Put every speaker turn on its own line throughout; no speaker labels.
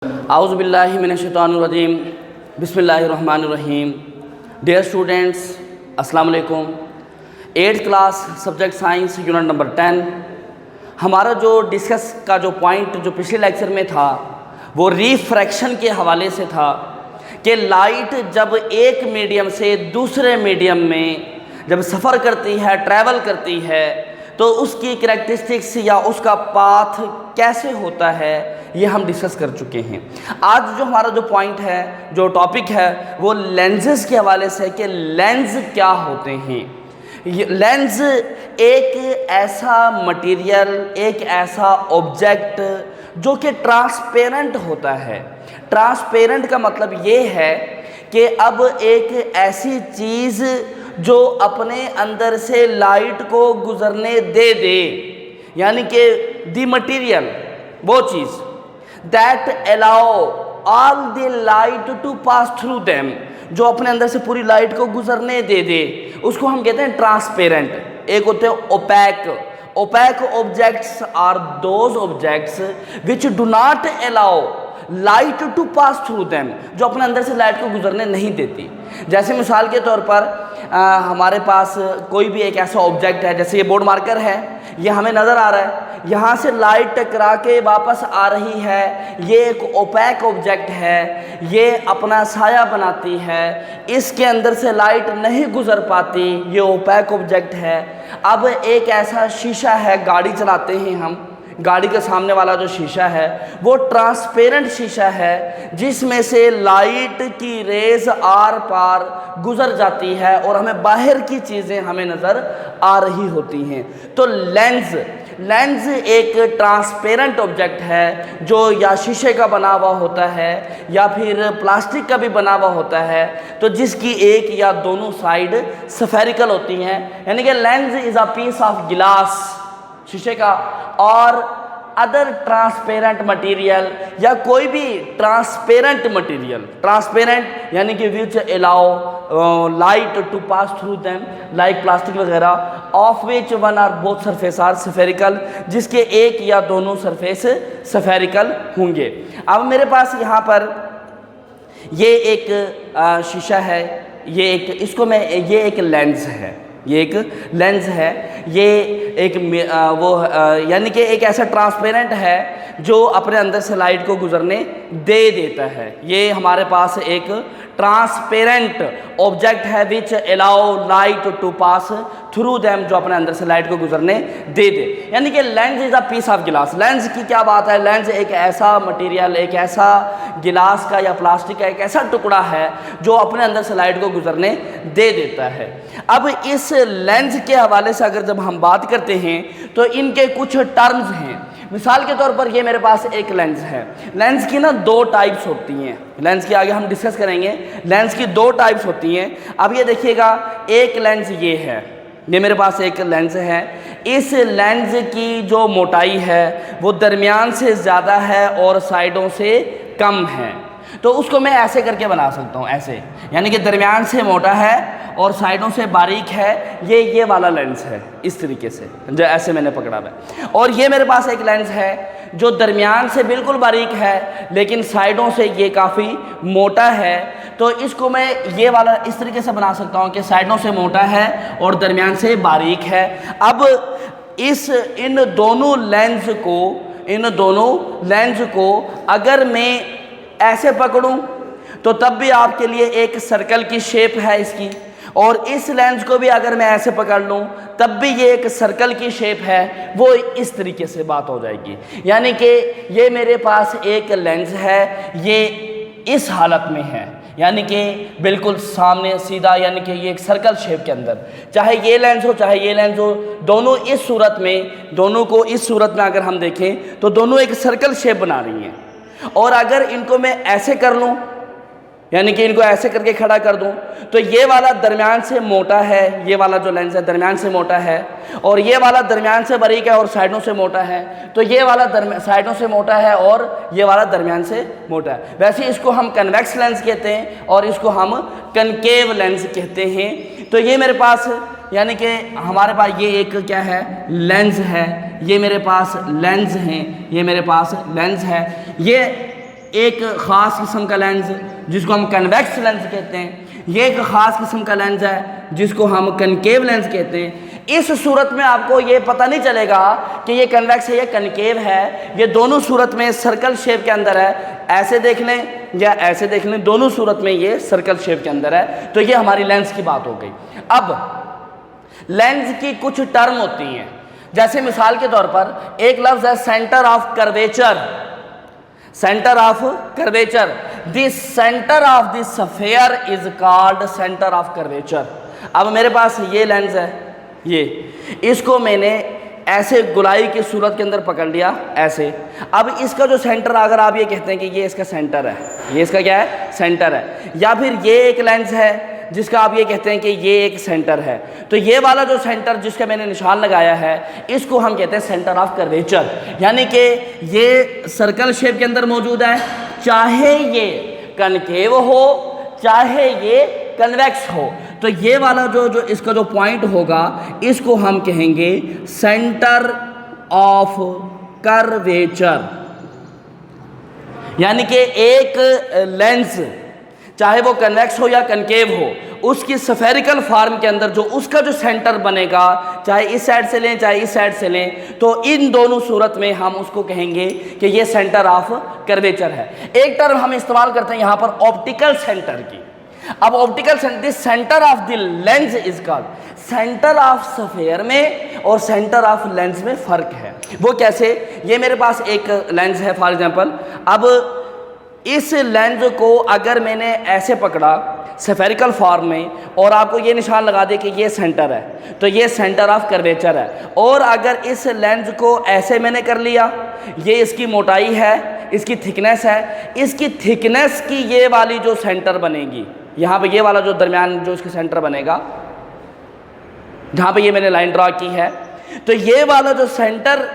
आउज़ुबिल्लाहि मिनश्शैतानिर्रजीम बिस्मिल्लाहिर्रहमानिर्रहीम। Dear students, अस्सलाम वालेकुम। 8th class subject science unit number 10। हमारा जो डिस्कस का जो पॉइंट जो पिछले लेक्चर में था वो रिफ्रैक्शन के हवाले से था कि लाइट जब एक मीडियम से दूसरे मीडियम में जब सफ़र करती है, ट्रैवल करती है, तो उसकी करैक्टरिस्टिक्स या उसका पाथ कैसे होता है, ये हम डिस्कस कर चुके हैं। आज जो हमारा जो पॉइंट है, जो टॉपिक है, वो लेंसेज के हवाले से है कि लेंस क्या होते हैं। लेंस एक ऐसा मटेरियल, एक ऐसा ऑब्जेक्ट जो कि ट्रांसपेरेंट होता है। ट्रांसपेरेंट का मतलब ये है कि अब एक ऐसी चीज़ जो अपने अंदर से लाइट को गुजरने दे, यानी कि द मटीरियल, वो चीज़ that allow all the light to pass through them, जो अपने अंदर से पूरी लाइट को गुजरने दे, उसको हम कहते हैं ट्रांसपेरेंट। एक होते हैं opaque. Opaque objects are those objects which do not allow light to pass through them, जो अपने अंदर से लाइट को गुजरने नहीं देती। जैसे मिसाल के तौर पर हमारे पास कोई भी एक ऐसा ऑब्जेक्ट है, जैसे ये बोर्ड मार्कर है, ये हमें नज़र आ रहा है, यहाँ से लाइट टकरा के वापस आ रही है, ये एक ओपैक ऑब्जेक्ट है, ये अपना साया बनाती है, इसके अंदर से लाइट नहीं गुजर पाती, ये ओपैक ऑब्जेक्ट है। अब एक ऐसा शीशा है, गाड़ी चलाते हैं हम, गाड़ी के सामने वाला जो शीशा है वो ट्रांसपेरेंट शीशा है, जिसमें से लाइट की रेज आर पार गुजर जाती है और हमें बाहर की चीज़ें हमें नज़र आ रही होती हैं। तो लेंस एक ट्रांसपेरेंट ऑब्जेक्ट है जो या शीशे का बना हुआ होता है या फिर प्लास्टिक का भी बना हुआ होता है, तो जिसकी एक या दोनों साइड स्फेरिकल होती हैं। यानी कि lens is a piece of glass, शीशे का, और अदर ट्रांसपेरेंट मटेरियल या कोई भी ट्रांसपेरेंट मटेरियल, ट्रांसपेरेंट यानी कि which allow light to pass through them, like plastic वगैरह, of which one are both surface are spherical, जिसके एक या दोनों सरफेस स्फेरिकल होंगे। अब मेरे पास यहाँ पर ये एक शीशा है, ये एक लेंस है, ये एक लेंस है, ये एक यानी कि एक ऐसा ट्रांसपेरेंट है जो अपने अंदर से लाइट को गुजरने देता है। ये हमारे पास एक ट्रांसपेरेंट ऑब्जेक्ट है which allow light to pass through them, जो अपने अंदर से लाइट को गुजरने दे। यानी कि lens is a piece of glass. Lens की क्या बात है, लेंस एक ऐसा मटेरियल, एक ऐसा गिलास का या प्लास्टिक का एक ऐसा टुकड़ा है जो अपने अंदर से लाइट को गुजरने देता है। अब इस लेंस के हवाले से अगर जब हम बात करते हैं तो इनके कुछ टर्म्स हैं। मिसाल के तौर पर ये मेरे पास एक लेंस है। लेंस की ना दो टाइप्स होती हैं, लेंस की आगे हम डिस्कस करेंगे। लेंस की दो टाइप्स होती हैं। अब ये देखिएगा, एक लेंस ये है, ये मेरे पास एक लेंस है। इस लेंस की जो मोटाई है वो दरमियान से ज़्यादा है और साइडों से कम है, तो उसको मैं ऐसे करके बना सकता हूँ, ऐसे, यानी कि दरमियान से मोटा है और साइडों से बारीक है। ये वाला लेंस है, इस तरीके से, जो ऐसे मैंने पकड़ा हुआ है। और ये मेरे पास एक लेंस है जो दरमियान से बिल्कुल बारीक है लेकिन साइडों से ये काफ़ी मोटा है, तो इसको मैं ये वाला इस तरीके से बना सकता हूँ कि साइडों से मोटा है और दरमियान से बारीक है। अब इन दोनों लेंस को अगर मैं ऐसे पकड़ूं तो तब भी आपके लिए एक सर्कल की शेप है इसकी, और इस लेंस को भी अगर मैं ऐसे पकड़ लूं तब भी ये एक सर्कल की शेप है। वो इस तरीके से बात हो जाएगी। यानी कि ये मेरे पास एक लेंस है, ये इस हालत में है, यानी कि बिल्कुल सामने सीधा, यानी कि ये एक सर्कल शेप के अंदर, चाहे ये लेंस हो चाहे ये लेंस हो, दोनों इस सूरत में, दोनों को इस सूरत में अगर हम देखें तो दोनों एक सर्कल शेप बना रही हैं। और अगर इनको मैं ऐसे कर लूं, यानी कि इनको ऐसे करके खड़ा कर दूं, तो ये वाला दरमियान से मोटा है, ये वाला जो लेंस है दरमियान से मोटा है, और ये वाला दरमियान से बारीक है और साइडों से मोटा है, तो ये वाला साइडों से मोटा है और ये वाला दरमियान से मोटा है। वैसे इसको हम कन्वेक्स लेंस कहते हैं और इसको हम कनकेव लेंस कहते हैं। तो ये मेरे पास, यानी कि हमारे पास ये एक क्या है, लेंस है, ये मेरे पास लेंस हैं, ये मेरे पास लेंस है। ये एक ख़ास किस्म का लेंस जिसको हम कन्वेक्स लेंस कहते हैं, ये एक ख़ास किस्म का लेंस है जिसको हम कनकेव लेंस कहते हैं। इस सूरत में आपको ये पता नहीं चलेगा कि ये कन्वेक्स है या कनकेव है, ये दोनों सूरत में सर्कल शेप के अंदर है, ऐसे देख लें या ऐसे देख लें, दोनों सूरत में ये सर्कल शेप के अंदर है। तो ये हमारी लेंस की बात हो गई। अब लेंस की कुछ टर्म होती हैं, जैसे मिसाल के तौर पर एक लफ्ज़ है centre of curvature, centre of curvature, this centre of this sphere is called centre of curvature. अब मेरे पास ये लेंस है, ये इसको मैंने ऐसे गुलाई की सूरत के अंदर पकड़ लिया ऐसे। अब इसका जो सेंटर, अगर आप ये कहते हैं कि ये इसका सेंटर है, ये इसका क्या है, सेंटर है, या फिर ये एक लेंस है जिसका आप ये कहते हैं कि ये एक सेंटर है, तो ये वाला जो सेंटर जिसका मैंने निशान लगाया है इसको हम कहते हैं सेंटर ऑफ कर्वेचर। यानी कि ये सर्कल शेप के अंदर मौजूद है, चाहे ये कनकेव हो चाहे ये कन्वेक्स हो, तो ये वाला जो इसका जो पॉइंट होगा इसको हम कहेंगे सेंटर ऑफ कर्वेचर। यानी कि एक लेंस चाहे वो कन्वेक्स हो या कनकेव हो, उसकी स्फेरिकल फॉर्म के अंदर जो उसका जो सेंटर बनेगा, चाहे इस साइड से लें चाहे इस साइड से लें, तो इन दोनों सूरत में हम उसको कहेंगे कि ये सेंटर ऑफ कर्वेचर है। एक टर्म हम इस्तेमाल करते हैं यहाँ पर ऑप्टिकल सेंटर की। अब optical centre, centre of the lens is called, centre of sphere में और सेंटर ऑफ लेंस में फ़र्क है। वो कैसे? ये मेरे पास एक लेंस है फॉर एग्जांपल, अब इस लेंस को अगर मैंने ऐसे पकड़ा स्फेरिकल फॉर्म में और आपको ये निशान लगा दे कि ये सेंटर है, तो ये सेंटर ऑफ कर्वेचर है। और अगर इस लेंस को ऐसे मैंने कर लिया, ये इसकी मोटाई है, इसकी थिकनेस है, इसकी थिकनेस की ये वाली जो सेंटर बनेगी, यहाँ पे ये वाला जो दरमियान जो इसका सेंटर बनेगा, जहाँ पे ये मैंने लाइन ड्रा की है, तो ये वाला जो सेंटर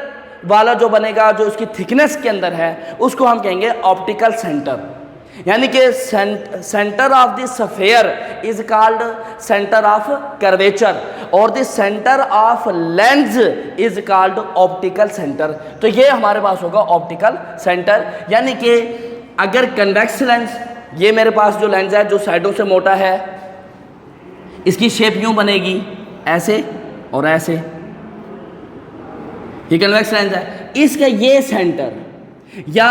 वाला जो बनेगा जो इसकी थिकनेस के अंदर है उसको हम कहेंगे ऑप्टिकल सेंटर। यानी कि centre of the sphere is called centre of curvature और the centre of lens is called optical centre. तो ये हमारे पास होगा ऑप्टिकल सेंटर। यानी कि अगर कन्वेक्स लेंस, ये मेरे पास जो लेंस है जो साइडों से मोटा है, इसकी शेप यूं बनेगी ऐसे और ऐसे, ये कन्वेक्स लेंस है, इसका ये सेंटर। या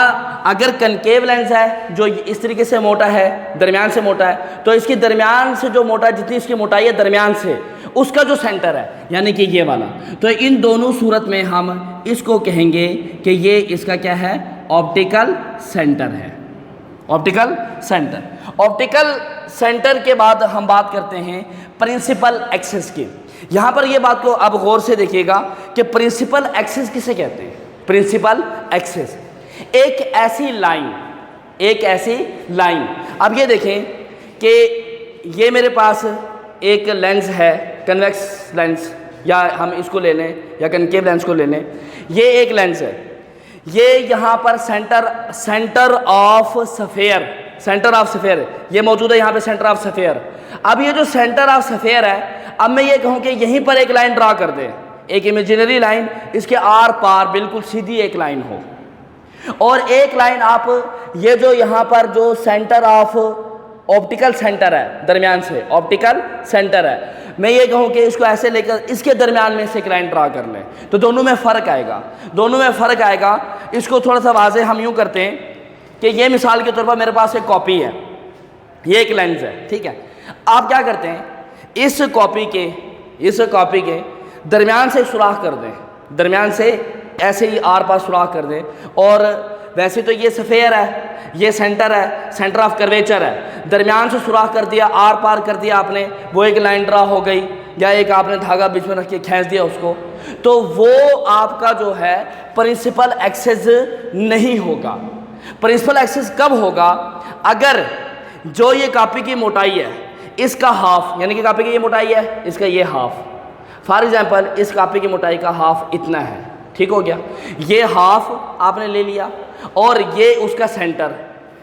अगर कनकेव लेंस है जो इस तरीके से मोटा है, दरमियान से मोटा है, तो इसकी दरमियान से जो मोटा है, जितनी इसकी मोटाई है दरमियान से, उसका जो सेंटर है यानी कि ये वाला, तो इन दोनों सूरत में हम इसको कहेंगे कि ये इसका क्या है, ऑप्टिकल सेंटर है, ऑप्टिकल सेंटर। ऑप्टिकल सेंटर के बाद हम बात करते हैं प्रिंसिपल एक्सिस की। यहाँ पर ये बात को अब गौर से देखिएगा कि प्रिंसिपल एक्सिस किसे कहते हैं। प्रिंसिपल एक्सिस एक ऐसी लाइन, एक ऐसी लाइन। अब ये देखें कि ये मेरे पास एक लेंस है, कन्वेक्स लेंस, या हम इसको ले लें या कनकेव लेंस को ले लें, ये एक लेंस है, ये यहाँ पर centre of sphere, centre of sphere ये मौजूद है यहाँ पे, सेंटर ऑफ स्फीयर। अब ये जो सेंटर ऑफ स्फीयर है, अब मैं ये कहूँ कि यहीं पर एक लाइन ड्रा कर दें, एक इमेजिनरी लाइन, इसके आर पार बिल्कुल सीधी एक लाइन हो, और एक लाइन आप ये जो यहाँ पर जो सेंटर ऑफ ऑप्टिकल सेंटर है दरमियान से, ऑप्टिकल सेंटर है, मैं ये कहूँ कि इसको ऐसे लेकर इसके दरमियान में से एक लाइन ड्रा कर लें, तो दोनों में फ़र्क आएगा, दोनों में फ़र्क आएगा। इसको थोड़ा सा वाज़े हम यूँ करते हैं कि ये मिसाल के तौर पर मेरे पास एक कॉपी है, ये एक लेंस है, ठीक है। आप क्या करते हैं, इस कॉपी के दरमियान से सुराख कर दें, दरमियान से ऐसे ही आर पार सुराख कर दें, और वैसे तो ये स्फीयर है, ये सेंटर है, सेंटर ऑफ कर्वेचर है, दरमियान से सुराख कर दिया, आर पार कर दिया आपने, वो एक लाइन ड्रा हो गई, या एक आपने धागा बीच में रख के खींच दिया उसको, तो वो आपका जो है प्रिंसिपल एक्सिस नहीं होगा। प्रिंसिपल एक्सिस कब होगा? अगर जो ये कॉपी की मोटाई है इसका हाफ, यानी कि कॉपी की ये मोटाई है, इसका ये हाफ, फॉर एग्जांपल इस कॉपी की मोटाई का हाफ इतना है, ठीक हो गया, ये हाफ आपने ले लिया, और ये उसका सेंटर,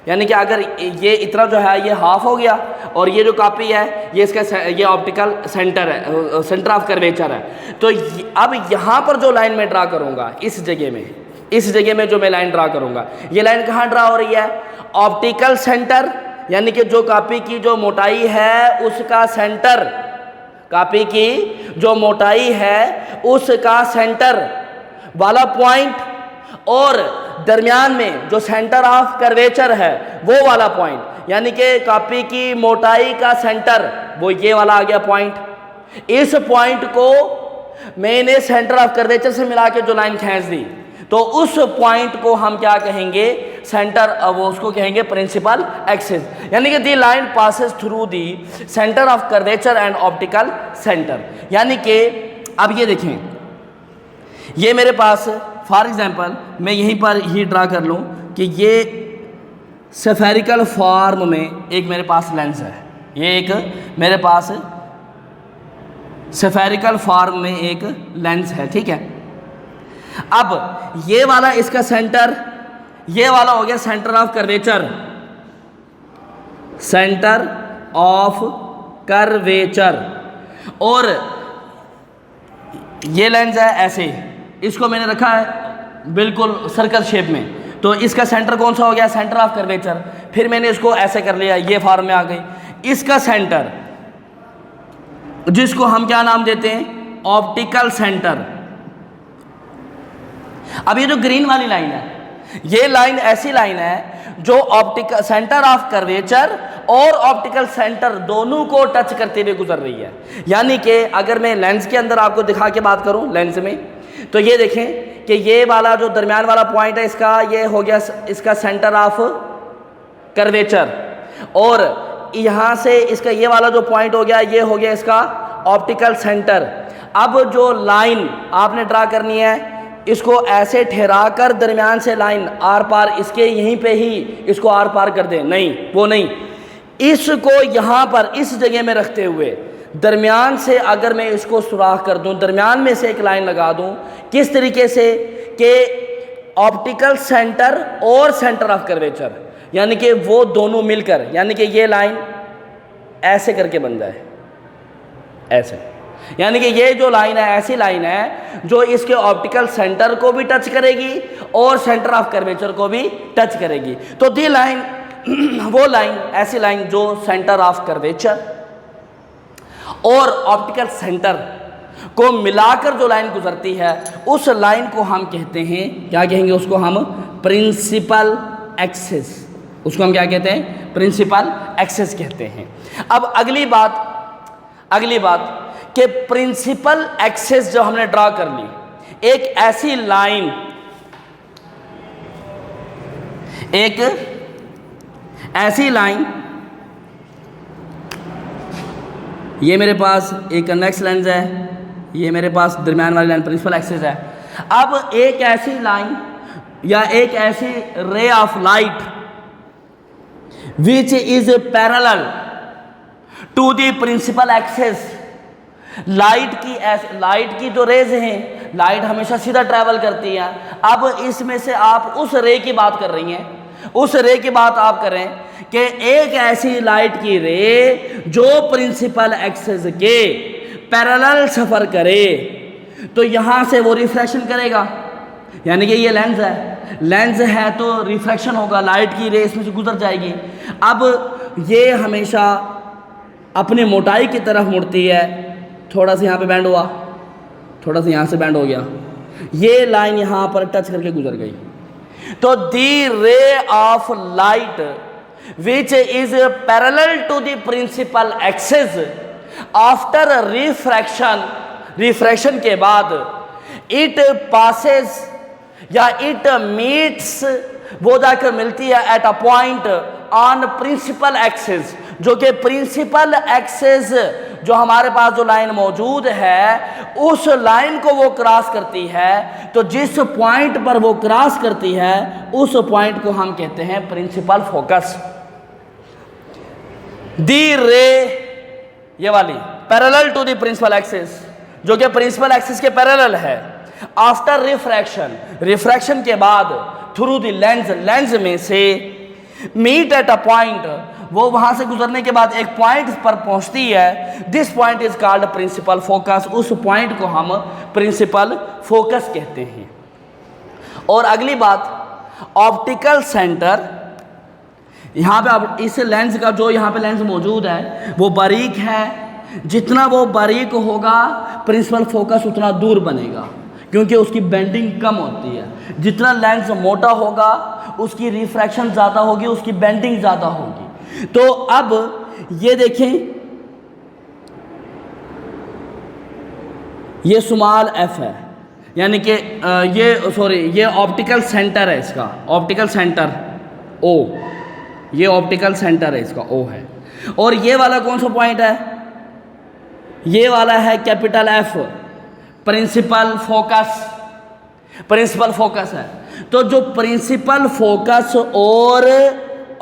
यानी कि अगर ये इतना जो है ये हाफ हो गया, और ये जो कॉपी है ये इसका ये ऑप्टिकल सेंटर है, सेंटर ऑफ कर्वेचर है। तो अब यहाँ पर जो लाइन मैं ड्रा करूँगा, इस जगह में जो मैं लाइन ड्रा करूँगा, ये लाइन कहाँ ड्रा हो रही है? ऑप्टिकल सेंटर यानी कि जो कॉपी की जो मोटाई है उसका सेंटर, कॉपी की जो मोटाई है उसका सेंटर वाला पॉइंट, और दरमियान में जो सेंटर ऑफ कर्वेचर है वो वाला पॉइंट, यानी कि कॉपी की मोटाई का सेंटर वो ये वाला आ गया पॉइंट। इस पॉइंट को मैंने सेंटर ऑफ कर्वेचर से मिला के जो लाइन खींच दी, तो उस पॉइंट को हम क्या कहेंगे, सेंटर, वो उसको कहेंगे प्रिंसिपल एक्सिस, यानी कि the line passes through the centre of curvature and optical centre. यानी कि अब ये देखें, ये मेरे पास फॉर एग्जांपल मैं यहीं पर ही ड्रा कर लूँ कि ये स्फेरिकल फॉर्म में एक मेरे पास लेंस है, ये एक मेरे पास स्फेरिकल फॉर्म में एक लेंस है, ठीक है। अब ये वाला इसका सेंटर, ये वाला हो गया centre of curvature, centre of curvature, और ये लेंस है ऐसे, इसको मैंने रखा है बिल्कुल सर्कल शेप में, तो इसका सेंटर कौन सा हो गया, सेंटर ऑफ कर्वेचर। फिर मैंने इसको ऐसे कर लिया, ये फॉर्म में आ गई, इसका सेंटर जिसको हम क्या नाम देते हैं, ऑप्टिकल सेंटर। अब ये जो ग्रीन वाली लाइन है, ये लाइन ऐसी लाइन है जो ऑप्टिकल सेंटर ऑफ कर्वेचर और ऑप्टिकल सेंटर दोनों को टच करते हुए गुजर रही है। यानी कि अगर मैं लेंस के अंदर आपको दिखा के बात करूं, लेंस में, तो ये देखें कि ये वाला जो दरमियान वाला पॉइंट है इसका, ये हो गया इसका सेंटर ऑफ कर्वेचर, और यहाँ से इसका ये वाला जो पॉइंट हो गया, ये हो गया इसका ऑप्टिकल सेंटर। अब जो लाइन आपने ड्रा करनी है, इसको ऐसे ठहरा कर दरमियान से लाइन आर पार, इसके यहीं पे ही इसको आर पार कर दें, नहीं वो नहीं, इसको यहाँ पर इस जगह में रखते हुए दरमियान से अगर मैं इसको सुराख कर दूं, दरमियान में से एक लाइन लगा दूं, किस तरीके से कि ऑप्टिकल सेंटर और सेंटर ऑफ कर्वेचर, यानी कि वो दोनों मिलकर, यानी कि ये लाइन ऐसे करके बन जाए, ऐसे, यानी कि ये जो लाइन है ऐसी लाइन है जो इसके ऑप्टिकल सेंटर को भी टच करेगी और सेंटर ऑफ कर्वेचर को भी टच करेगी। तो दी लाइन वो लाइन, ऐसी लाइन जो सेंटर ऑफ कर्वेचर और ऑप्टिकल सेंटर को मिलाकर जो लाइन गुजरती है, उस लाइन को हम कहते हैं, क्या कहेंगे उसको हम, प्रिंसिपल एक्सिस। उसको हम क्या कहते हैं, प्रिंसिपल एक्सिस कहते हैं। अब अगली बात कि प्रिंसिपल एक्सिस जो हमने ड्रा कर ली, एक ऐसी लाइन, एक ऐसी लाइन, ये मेरे पास एक कन्वेक्स लेंस है, ये मेरे पास दरमियान वाली लाइन प्रिंसिपल एक्सिस है। अब एक ऐसी लाइन या एक ऐसी ray of light which is parallel to the principal axis, light की जो रेज हैं, लाइट हमेशा सीधा ट्रैवल करती है। अब इसमें से आप उस रे की बात कर रही हैं, उस रे की बात आप करें कि एक ऐसी लाइट की रे जो प्रिंसिपल एक्सिस के पैरेलल सफ़र करे, तो यहाँ से वो रिफ्रैक्शन करेगा, यानी कि ये लेंस है तो रिफ्रैक्शन होगा, लाइट की रे इसमें से गुजर जाएगी। अब ये हमेशा अपनी मोटाई की तरफ मुड़ती है, थोड़ा सा यहाँ पे बैंड हुआ, थोड़ा सा यहाँ से बैंड हो गया, ये लाइन यहाँ पर टच करके गुजर गई। तो the ray of light which is parallel to the principal axis after refraction के बाद इट पासेस या इट मीट्स, वो जाकर मिलती है at a point on principal axis, जो कि प्रिंसिपल एक्सिस जो हमारे पास जो लाइन मौजूद है उस लाइन को वो क्रॉस करती है। तो जिस पॉइंट पर वो क्रॉस करती है उस पॉइंट को हम कहते हैं प्रिंसिपल फोकस। दी रे, ये वाली parallel to the principal axis, जो कि प्रिंसिपल एक्सिस के पैरेलल है, आफ्टर रिफ्रैक्शन के बाद थ्रू द लेंस में से मीट एट अ पॉइंट, वो वहां से गुजरने के बाद एक पॉइंट पर पहुंचती है। This point is called principal focus, उस पॉइंट को हम प्रिंसिपल फोकस कहते हैं। और अगली बात, ऑप्टिकल सेंटर यहाँ पे अब इस लेंस का जो यहाँ पे लेंस मौजूद है वो बारीक है, जितना वो बारीक होगा प्रिंसिपल फोकस उतना दूर बनेगा, क्योंकि उसकी बेंडिंग कम होती है। जितना लेंस मोटा होगा उसकी रिफ्रैक्शन ज़्यादा होगी, उसकी बेंडिंग ज़्यादा होगी। तो अब ये देखें, ये स्मॉल एफ है, यानी कि ये ऑप्टिकल सेंटर है इसका, ऑप्टिकल सेंटर ओ, ये ऑप्टिकल सेंटर है इसका ओ है। और ये वाला कौन सा पॉइंट है? ये वाला है capital F, principal focus, principal focus है। तो जो प्रिंसिपल फोकस और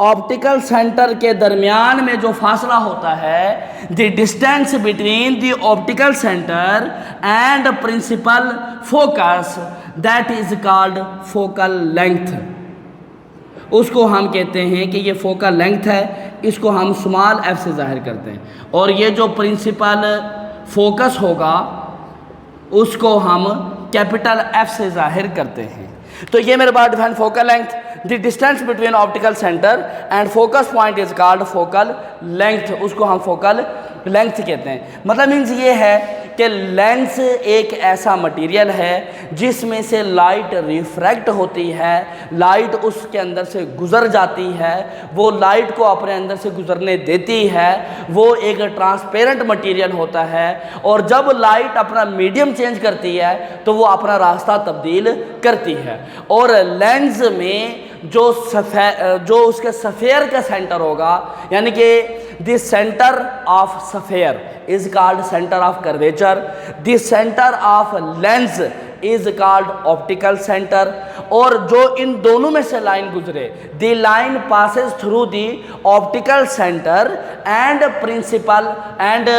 ऑप्टिकल सेंटर के दरमियान में जो फासला होता है, the distance between the optical centre and principal focus, that is called focal length. उसको हम कहते हैं कि ये फोकल लेंथ है, इसको हम स्मॉल एफ से जाहिर करते हैं। और ये जो प्रिंसिपल फोकस होगा उसको हम कैपिटल एफ से जाहिर करते हैं। तो ये मेरे पास define focal length, the distance between optical centre and focus point is called focal length, उसको हम फोकल लेंथ कहते हैं। मतलब मीन्स ये है कि लेंस एक ऐसा मटेरियल है जिसमें से लाइट रिफ्रैक्ट होती है, लाइट उसके अंदर से गुजर जाती है, वो लाइट को अपने अंदर से गुजरने देती है, वो एक ट्रांसपेरेंट मटेरियल होता है। और जब लाइट अपना मीडियम चेंज करती है तो वो अपना रास्ता तब्दील करती है। और लेंस में जो उसके सफ़ेयर का सेंटर होगा, यानी कि the centre of sphere is called centre of curvature, the centre of lens is called optical centre. और जो इन दोनों में से लाइन गुजरे, the line passes through the optical centre and principal and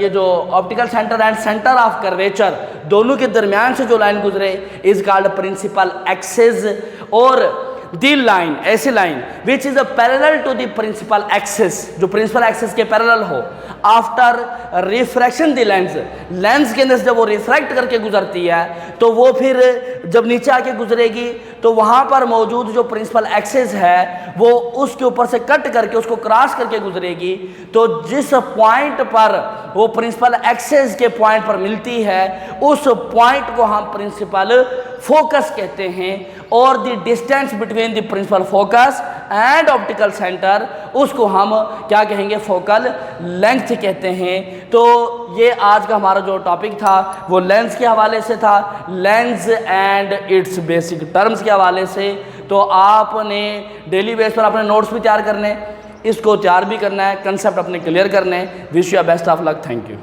ये जो optical centre and centre of curvature, दोनों के दरमियान से जो लाइन गुजरे इज कॉल्ड प्रिंसिपल एक्सिस। और दी लाइन, ऐसी line which is parallel to the principal axis, जो प्रिंसिपल एक्सिस के पैरेलल हो, after refraction the lens, lens के अंदर से जब वो रिफ्रैक्ट करके गुजरती है तो वो फिर जब नीचे आके गुजरेगी तो वहाँ पर मौजूद जो प्रिंसिपल एक्सिस है वो उसके ऊपर से कट करके उसको क्रॉस करके गुजरेगी। तो जिस पॉइंट पर वो प्रिंसिपल एक्सिस के पॉइंट पर मिलती है उस पॉइंट को हम प्रिंसिपल फोकस कहते हैं। और the distance between the principal focus and optical centre, उसको हम क्या कहेंगे? फोकल लेंथ कहते हैं। तो ये आज का हमारा जो टॉपिक था वो लेंस के हवाले से था, lens and it's basic terms के हवाले से। तो आपने डेली बेस पर अपने नोट्स भी तैयार करने, इसको तैयार भी करना है, कंसेप्ट अपने क्लियर करने। Wish you best of luck, thank you.